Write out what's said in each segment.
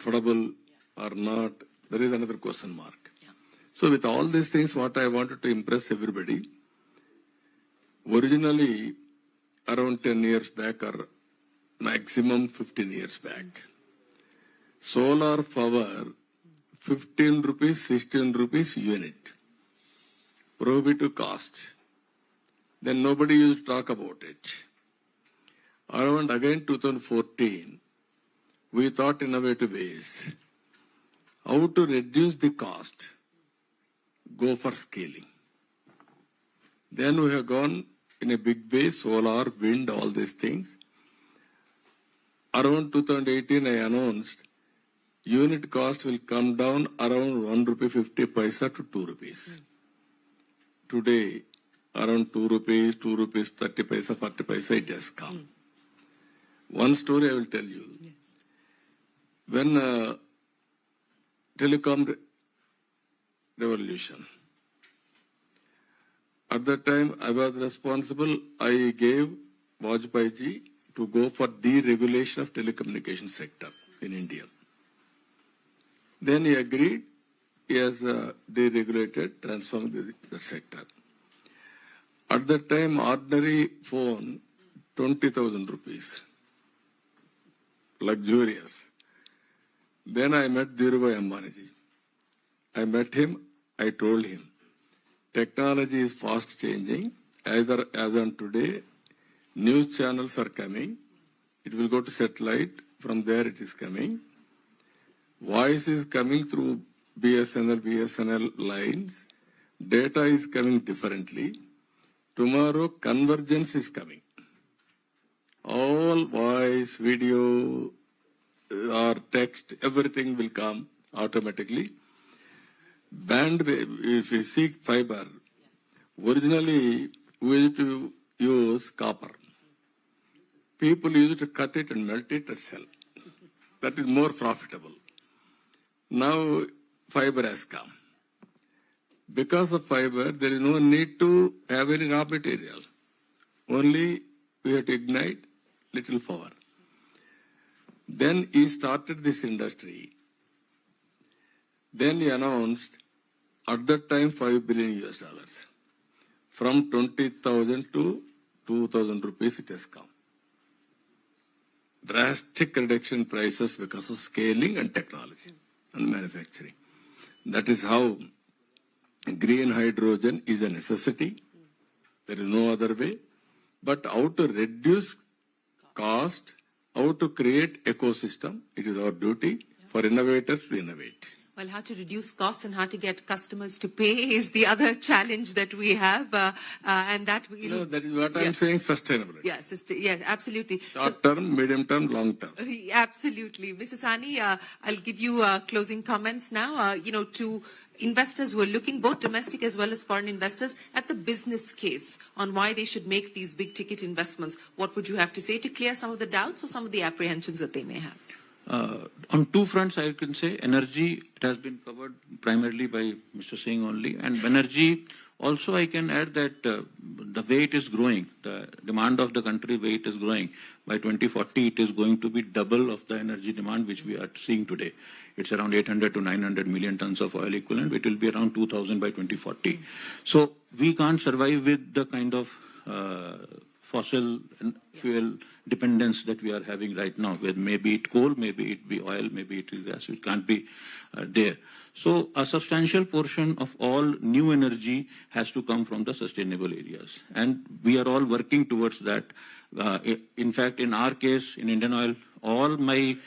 affordable or not, there is another question mark. So with all these things, what I wanted to impress everybody, originally around 10 years back or maximum 15 years back, solar power 15 rupees, 16 rupees unit, prohibitive cost. Then nobody used to talk about it. Around again 2014, we thought innovative ways how to reduce the cost, go for scaling. Then we have gone in a big way, solar, wind, all these things. Around 2018, I announced unit cost will come down around 1 rupee 50 paisa to 2 rupees. Today, around 2 rupees, 2 rupees 30 paisa, 40 paisa, it has come. One story I will tell you. Yes. When telecom revolution, at that time I was responsible, I gave Vajpayee ji to go for deregulation of telecommunication sector in India. Then he agreed, he has deregulated, transformed the sector. At that time, ordinary phone, 20,000 rupees. Luxurious. Then I met Dhirubhai Ambani ji. I met him, I told him, technology is fast changing. As on today, news channels are coming. It will go to satellite. From there it is coming. Voice is coming through BSNL lines. Data is coming differently. Tomorrow, convergence is coming. All voice, video, or text, everything will come automatically. Bandwidth, if you see fiber, originally we used to use copper. People used to cut it and melt it and sell. That is more profitable. Now fiber has come. Because of fiber, there is no need to have any raw material. Only we have to ignite little power. Then he started this industry. Then he announced, at that time, $5 billion US. From 20,000 to 2,000 rupees it has come. Drastic reduction in prices because of scaling and technology and manufacturing. That is how green hydrogen is a necessity. There is no other way. But how to reduce cost, how to create ecosystem, it is our duty for innovators to innovate. Well, how to reduce costs and how to get customers to pay is the other challenge that we have, and that we. No, that is what I'm saying. Sustainability. Yes, absolutely. Short term, medium term, long term. Absolutely, Mrs. Sani. I'll give you closing comments now. To investors who are looking, both domestic as well as foreign investors, at the business case on why they should make these big ticket investments. What would you have to say to clear some of the doubts or some of the apprehensions that they may have? On two fronts, I can say energy, it has been covered primarily by Mr. Singh only, and energy also I can add that the way it is growing, the demand of the country way it is growing, by 2040 it is going to be double of the energy demand which we are seeing today. It's around 800 to 900 million tons of oil equivalent. It will be around 2000 by 2040. So we can't survive with the kind of fossil fuel dependence that we are having right now, where maybe it coal, maybe it be oil, maybe it is gas. It can't be there. So a substantial portion of all new energy has to come from the sustainable areas. And we are all working towards that. In fact, in our case, in Indian Oil, all my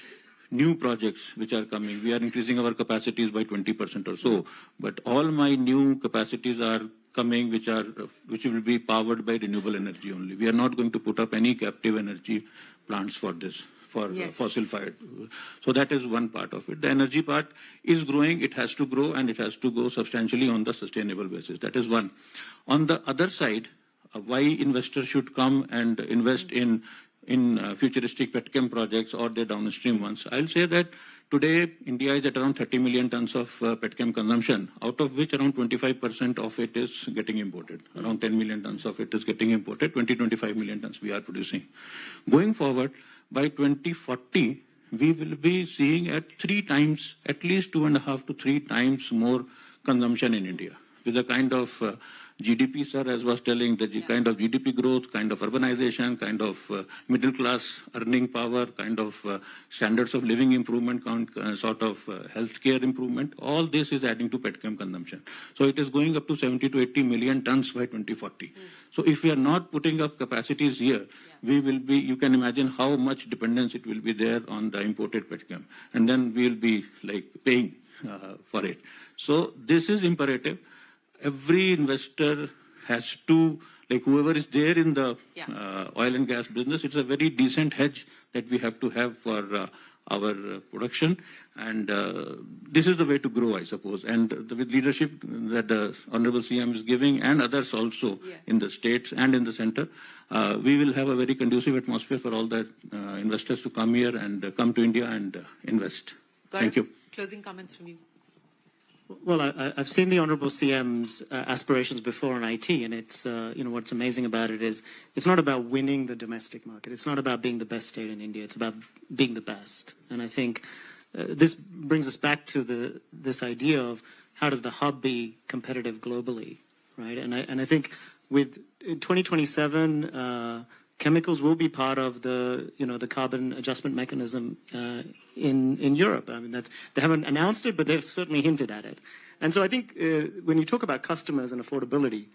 new projects which are coming, we are increasing our capacities by 20% or so. But all my new capacities are coming which will be powered by renewable energy only. We are not going to put up any captive energy plants for this, for fossil fired. So that is one part of it. The energy part is growing. It has to grow, and it has to go substantially on the sustainable basis. That is one. On the other side, why investors should come and invest in futuristic petchem projects or the downstream ones. I'll say that today India is at around 30 million tons of petchem consumption, out of which around 25% of it is getting imported. Around 10 million tons of it is getting imported, 20-25 million tons we are producing. Going forward, by 2040, we will be seeing at 3 times, at least 2.5 to 3 times more consumption in India. With the kind of GDP, sir, as was telling, the kind of GDP growth, kind of urbanization, kind of middle class earning power, kind of standards of living improvement, sort of healthcare improvement, all this is adding to petchem consumption. So it is going up to 70 to 80 million tons by 2040. So if we are not putting up capacities here, we will be, you can imagine how much dependence it will be there on the imported petchem. And then we will be like paying for it. So this is imperative. Every investor has to, like whoever is there in the oil and gas business, it's a very decent hedge that we have to have for our production. And this is the way to grow, I suppose. And with leadership that the Honorable CM is giving and others also in the states and in the center, we will have a very conducive atmosphere for all the investors to come here and come to India and invest. Thank you. Closing comments from you. Well, I've seen the Honourable CM's aspirations before in IT, and it's, what's amazing about it is it's not about winning the domestic market. It's not about being the best state in India. It's about being the best. And I think this brings us back to this idea of how does the hub be competitive globally, right? And I think with 2027, chemicals will be part of the carbon adjustment mechanism in Europe. I mean, they haven't announced it, but they've certainly hinted at it. And so I think when you talk about customers and affordability,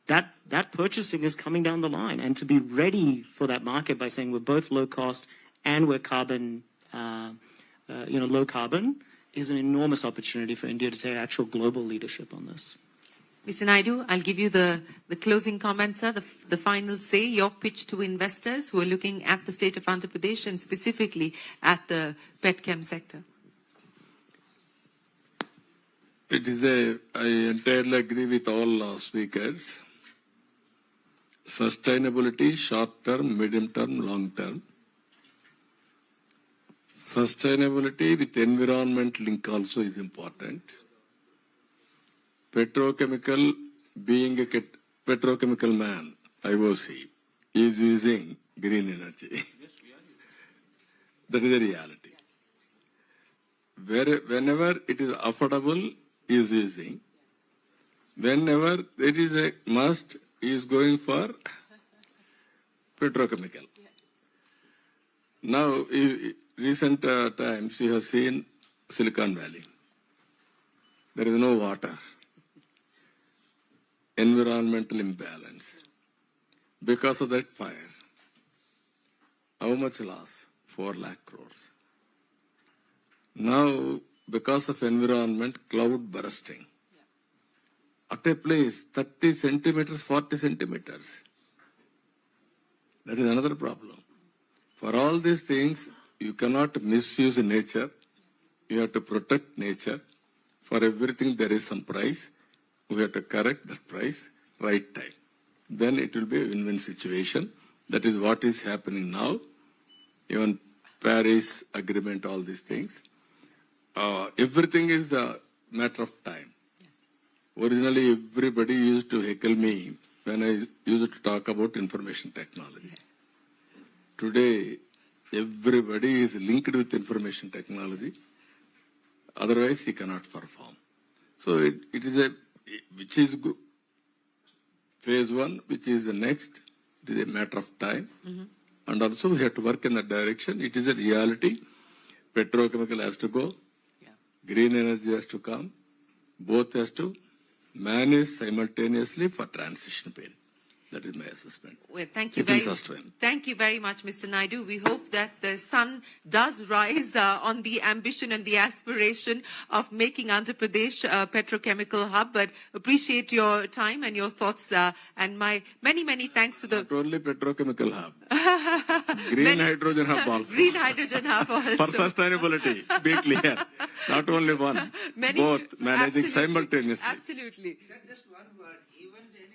that purchasing is coming down the line. And to be ready for that market by saying we're both low cost and we're carbon, low carbon, is an enormous opportunity for India to take actual global leadership on this. Mr. Naidu, I'll give you the closing comments, sir, the final say, your pitch to investors who are looking at the state of Andhra Pradesh and specifically at the petchem sector. I entirely agree with all speakers. Sustainability, short term, medium term, long term. Sustainability with environment link also is important. Petrochemical, being a petrochemical man, IOC, is using green energy. That is the reality. Whenever it is affordable, is using. Whenever it is a must, is going for petrochemical. Now, recent times, you have seen Silicon Valley. There is no water. Environmental imbalance. Because of that fire, how much loss? 4 lakh crores. Now, because of environment, cloud bursting. At a place, 30 centimeters, 40 centimeters. That is another problem. For all these things, you cannot misuse nature. You have to protect nature. For everything, there is some price. We have to correct that price, right time. Then it will be a win-win situation. That is what is happening now. Even Paris Agreement, all these things. Everything is a matter of time. Yes. Originally, everybody used to heckle me when I used to talk about information technology. Yeah. Today, everybody is linked with information technology. Otherwise, he cannot perform. So it is which is good. Phase 1, which is the next, it is a matter of time. And also we have to work in that direction. It is a reality. Petrochemical has to go. Yeah. Green energy has to come. Both has to manage simultaneously for transition period. That is my assessment. Well, thank you very much, Mr. Naidu. We hope that the sun does rise on the ambition and the aspiration of making Andhra Pradesh a petrochemical hub. But appreciate your time and your thoughts. And my many thanks to the... Not only petrochemical hub. Green hydrogen hub also. Green hydrogen hub also. For sustainability, be clear. Not only one. Both managing simultaneously. Absolutely. Sir, just one word. Even then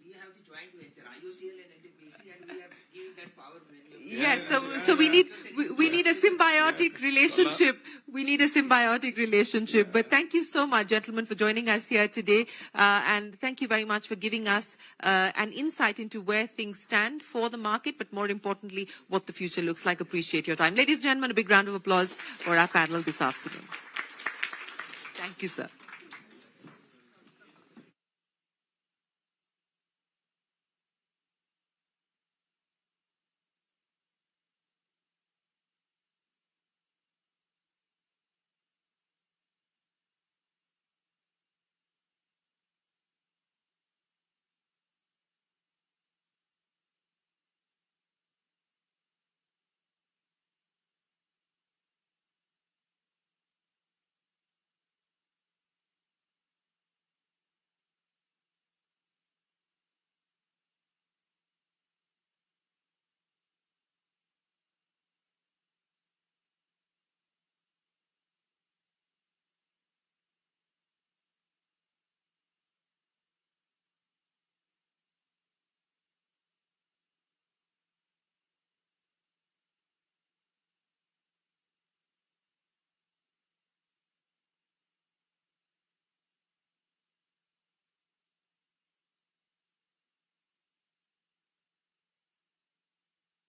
we have the joint venture, IOCL and NTPC, and we have given that power. Yes, so we need a symbiotic relationship We need a symbiotic relationship. But thank you so much, gentlemen, for joining us here today. And thank you very much for giving us an insight into where things stand for the market, but more importantly, what the future looks like. Appreciate your time. Ladies and gentlemen, a big round of applause for our panel this afternoon. Thank you, sir.